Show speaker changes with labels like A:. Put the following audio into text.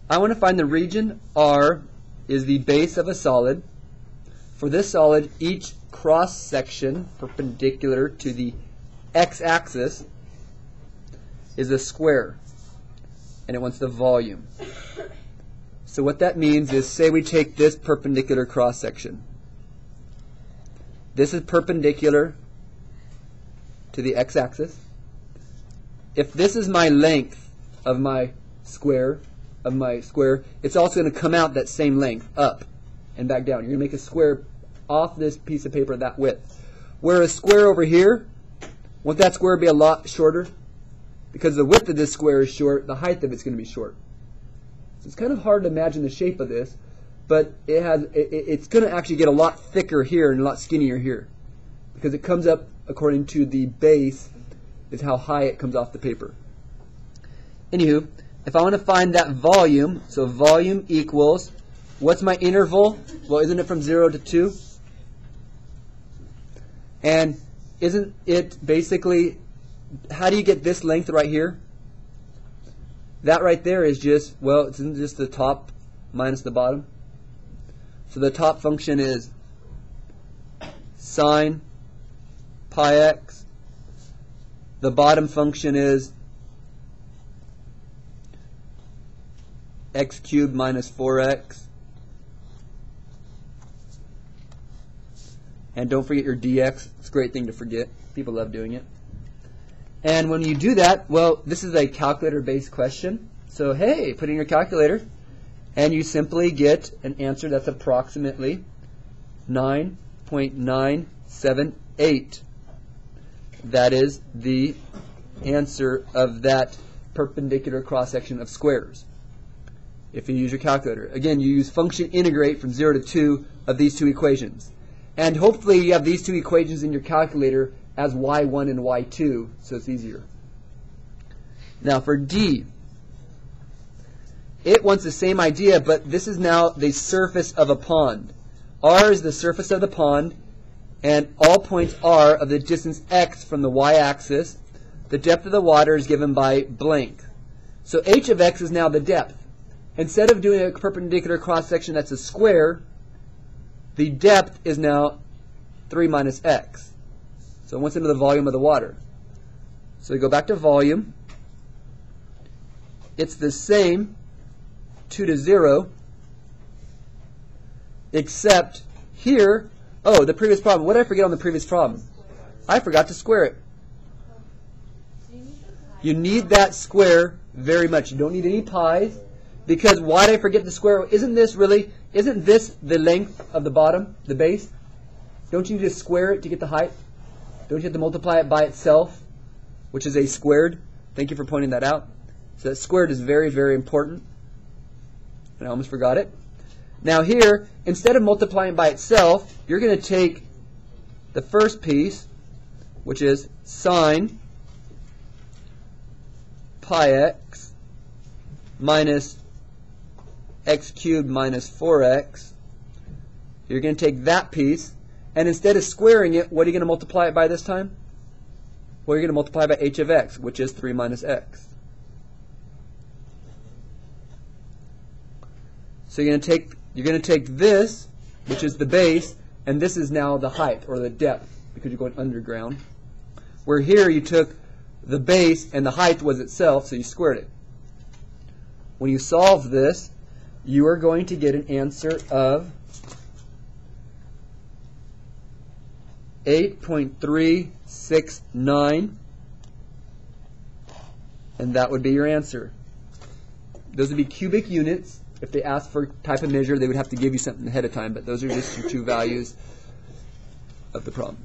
A: I want to find the region R is the base of a solid. For this solid, each cross section perpendicular to the x-axis is a square, and it wants the volume. So what that means is, say we take this perpendicular cross section. This is perpendicular to the x-axis. If this is my length of my square, it's also going to come out that same length, up and back down. You're going to make a square off this piece of paper that width. Whereas square over here, won't that square be a lot shorter? Because the width of this square is short, the height of it's going to be short. So it's kind of hard to imagine the shape of this, but it's going to actually get a lot thicker here and a lot skinnier here, because it comes up according to the base is how high it comes off the paper. Anywho, if I want to find that volume, so volume equals, what's my interval? Well, isn't it from 0 to 2? And isn't it basically, how do you get this length right here? That right there is just, well, it's just the top minus the bottom. So the top function is sine pi x. The bottom function is x cubed minus 4x. And don't forget your dx. It's a great thing to forget. People love doing it. And when you do that, well, this is a calculator-based question. So, hey, put in your calculator, and you simply get an answer that's approximately 9.978. That is the answer of that perpendicular cross-section of squares, if you use your calculator. Again, you use function integrate from 0 to 2 of these two equations. And hopefully you have these two equations in your calculator as y1 and y2, so it's easier. Now for D, it wants the same idea, but this is now the surface of a pond. R is the surface of the pond, and all points R of the distance x from the y-axis. The depth of the water is given by blank. So h of x is now the depth. Instead of doing a perpendicular cross-section that's a square, the depth is now 3 minus x. So it wants into the volume of the water. So we go back to volume. It's the same 2 to 0, except here, oh, the previous problem. What did I forget on the previous problem? I forgot to square it. You need that square very much. You don't need any pies, because why did I forget the square? Isn't this the length of the bottom, the base? Don't you just square it to get the height? Don't you have to multiply it by itself, which is a squared? Thank you for pointing that out. So that squared is very, very important. And I almost forgot it. Now here, instead of multiplying by itself, you're going to take the first piece, which is sine pi x minus x cubed minus 4x. You're going to take that piece, and instead of squaring it, what are you going to multiply it by this time? Well, you're going to multiply by h of x, which is 3 minus x. So you're going to take this, which is the base, and this is now the height, or the depth, because you're going underground. Where here you took the base, and the height was itself, so you squared it. When you solve this, you are going to get an answer of 8.369, and that would be your answer. Those would be cubic units. If they asked for type of measure, they would have to give you something ahead of time, but those are just your two values of the problem.